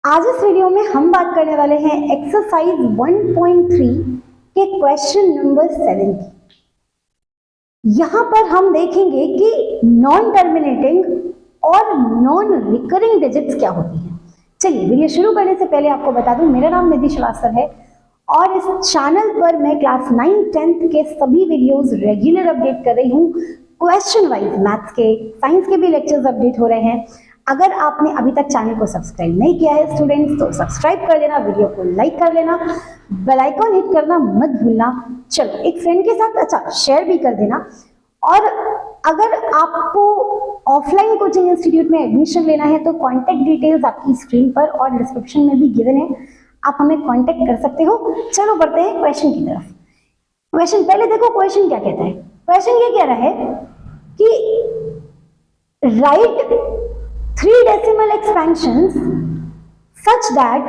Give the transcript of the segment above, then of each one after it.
आज इस वीडियो में हम बात करने वाले हैं एक्सरसाइज 1.3 के क्वेश्चन नंबर 7 की। यहां पर हम देखेंगे कि नॉन टर्मिनेटिंग और नॉन रिकरिंग डिजिट्स क्या होती हैं। चलिए वीडियो शुरू करने से पहले आपको बता दूं, मेरा नाम निधि श्रीवास्तव है और इस चैनल पर मैं क्लास 9, 10th के सभी वीडियोस रेगुलर अपडेट कर रही हूँ। क्वेश्चन वाइज मैथ्स के, साइंस के भी लेक्चर्स अपडेट हो रहे हैं। अगर आपने अभी तक चैनल को सब्सक्राइब नहीं किया है स्टूडेंट्स, तो सब्सक्राइब कर लेना, वीडियो को लाइक कर लेना, बेल आइकॉन हिट करना मत भूलना। चलो एक फ्रेंड के साथ शेयर भी कर देना। और अगर आपको ऑफलाइन कोचिंग इंस्टीट्यूट में एडमिशन लेना है तो कॉन्टैक्ट डिटेल्स आपकी स्क्रीन पर और डिस्क्रिप्शन में भी गिवन है, आप हमें कॉन्टैक्ट कर सकते हो। चलो बढ़ते हैं क्वेश्चन की तरफ। क्वेश्चन पहले देखो, क्वेश्चन क्या कहता है। क्वेश्चन ये कह रहा है कि right 3 decimal expansions such that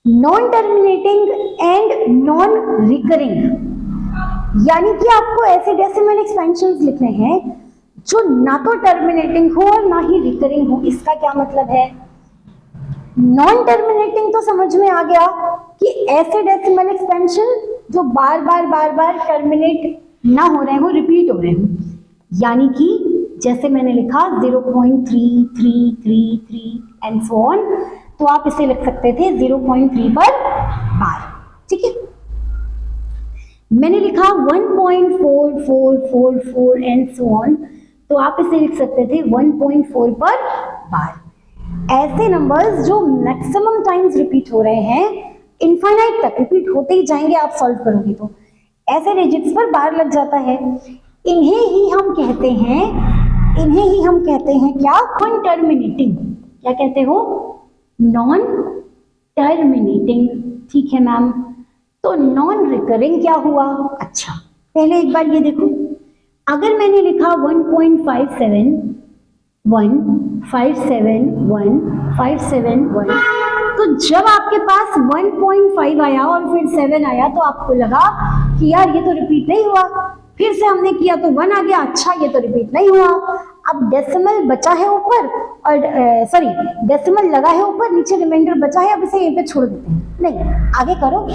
non-terminating and non-recurring, यानी कि आपको ऐसे डेसिमल एक्सपेंशंस लिखने हैं जो ना तो टर्मिनेटिंग हो और ना ही रिकरिंग हो। इसका क्या मतलब है? नॉन टर्मिनेटिंग तो समझ में आ गया कि ऐसे डेसिमल एक्सपेंशन जो बार बार टर्मिनेट ना हो रहे हो, रिपीट हो रहे हो, यानी कि जैसे मैंने लिखा 0.3333 एंड सो ऑन, तो आप इसे लिख सकते थे 0.3 पर बार। ठीक है, मैंने लिखा 1.4444 एंड सो ऑन, तो आप इसे लिख सकते थे 1.4 पर बार। ऐसे नंबर्स जो मैक्सिमम टाइम्स रिपीट हो रहे हैं, इनफाइनाइट तक रिपीट होते ही जाएंगे, आप सॉल्व करोगे तो ऐसे डिजिट्स पर बार लग जाता है। इन्हें ही हम कहते हैं क्या? Non terminating. क्या कहते हो? Non terminating. ठीक है मैम। तो नॉन रिकरिंग क्या हुआ? अच्छा, पहले एक बार ये देखो, अगर मैंने लिखा 1.571 तो जब आपके पास 1.5 आया और फिर 7 आया तो आपको लगा कि यार ये तो रिपीट नहीं हुआ। फिर से हमने किया तो 1 आ गया, अच्छा ये तो रिपीट नहीं हुआ। अब डेसिमल बचा है ऊपर और डेसिमल लगा है ऊपर, नीचे रिमाइंडर बचा है, अब इसे यहीं पे छोड़ देते हैं। नहीं, आगे करो।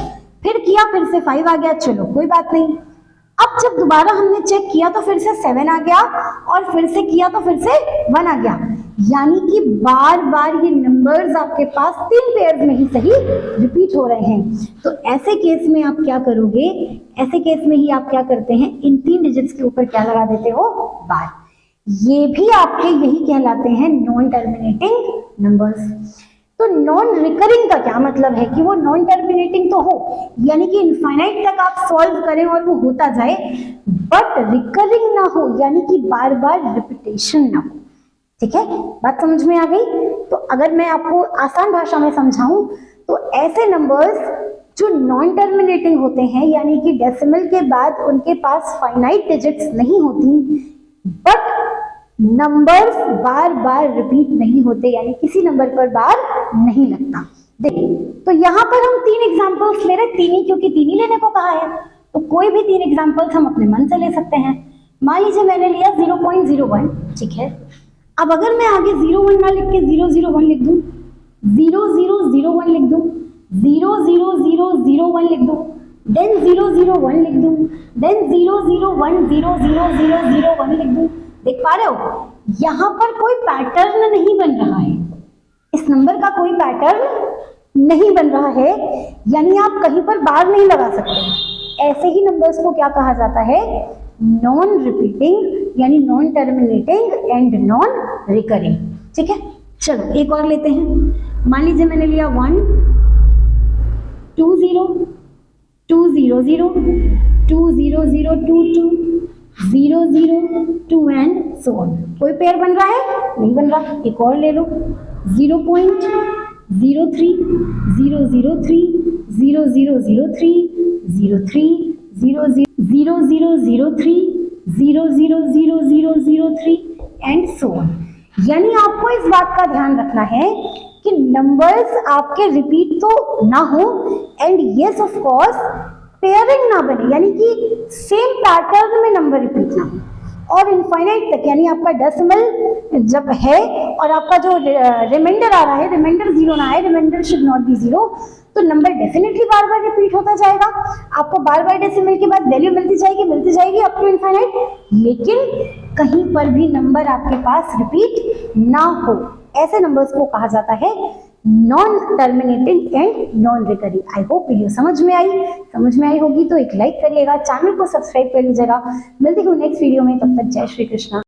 फिर किया, फिर से 5 आ गया, चलो कोई बात नहीं। अब जब दोबारा हमने चेक किया तो फिर से 7 आ गया और फिर से किया तो फिर से 1 आ गया, यानी कि बार बार ये नंबर्स आपके पास 3 पेयर्स में ही सही रिपीट हो रहे हैं। तो ऐसे केस में आप क्या करोगे? ऐसे केस में ही आप क्या करते हैं, इन 3 डिजिट्स के ऊपर क्या लगा देते हो? बार। ये भी आपके यही कहलाते हैं नॉन टर्मिनेटिंग नंबर्स। तो नॉन रिकरिंग का क्या मतलब है? कि वो नॉन टर्मिनेटिंग तो हो, यानी कि इनफाइनाइट तक आप सॉल्व करें और वो होता जाए, बट रिकरिंग ना हो, यानी कि बार बार रिपीटेशन ना हो। ठीक है, बात समझ में आ गई? तो अगर मैं आपको आसान भाषा में समझाऊं तो ऐसे नंबर्स जो नॉन टर्मिनेटिंग होते हैं, यानी कि डेसिमल के बाद उनके पास फाइनाइट डिजिट्स नहीं होती, बट नंबर्स बार बार रिपीट नहीं होते, यानी किसी नंबर पर बार नहीं लगता। देखिए, तो यहाँ पर हम 3 एग्जांपल्स ले रहे, 3 ही, क्योंकि 3 ही लेने को कहा है, तो कोई भी 3 एग्जांपल्स हम अपने मन से ले सकते हैं। मान लीजिए मैंने लिया 0.01, ठीक है। अब अगर मैं आगे 01 ना लिख के 001 लिख दूं, 0001 लिख दूं, 00001 लिख दूं, देन 001 लिख दूं, देन 001000001 लिख दूं, देख पा रहे हो? यहां पर कोई पैटर्न नहीं बन रहा है, इस नंबर का कोई पैटर्न नहीं बन रहा है, यानी आप कहीं पर बार नहीं लगा सकते। ऐसे ही नंबर्स को क्या कहा जाता है? नॉन रिपीटिंग, यानी non terminating and non recurring. ठीक है, चलो एक और लेते हैं। मान लीजिए मैंने लिया 1 2 0 2 0 0 2 0 0 2 2 0 0 2 एंड सो ऑन। कोई पेयर बन रहा है? नहीं बन रहा। एक और ले लो, 0.03 003 0003 03 0003 0000003 एंड सो ऑन। यानी आपको इस बात का ध्यान रखना है कि नंबर्स आपके रिपीट तो ना हो and yes of course pairing ना बने, यानी कि सेम पैटर्न में नंबर रिपीट ना हो। और इनफाइनाइट तक, यानी आपका डेसिमल जब है और आपका जो रिमाइंडर आ रहा है, रिमाइंडर जीरो ना आए, reminder should not be zero, तो नंबर डेफिनेटली बार बार रिपीट होता जाएगा। आपको बार बार डेसिमल के बाद वैल्यू मिलती जाएगी अप टू इनफाइनाइट, लेकिन कहीं पर भी नंबर आपके पास रिपीट ना हो। ऐसे नंबर्स को कहा जाता है non terminating and non recurring. I hope video समझ में आई होगी तो एक लाइक करिएगा, चैनल को सब्सक्राइब कर लीजिएगा। मिलती हूँ नेक्स्ट वीडियो में, तब तक जय श्री कृष्णा।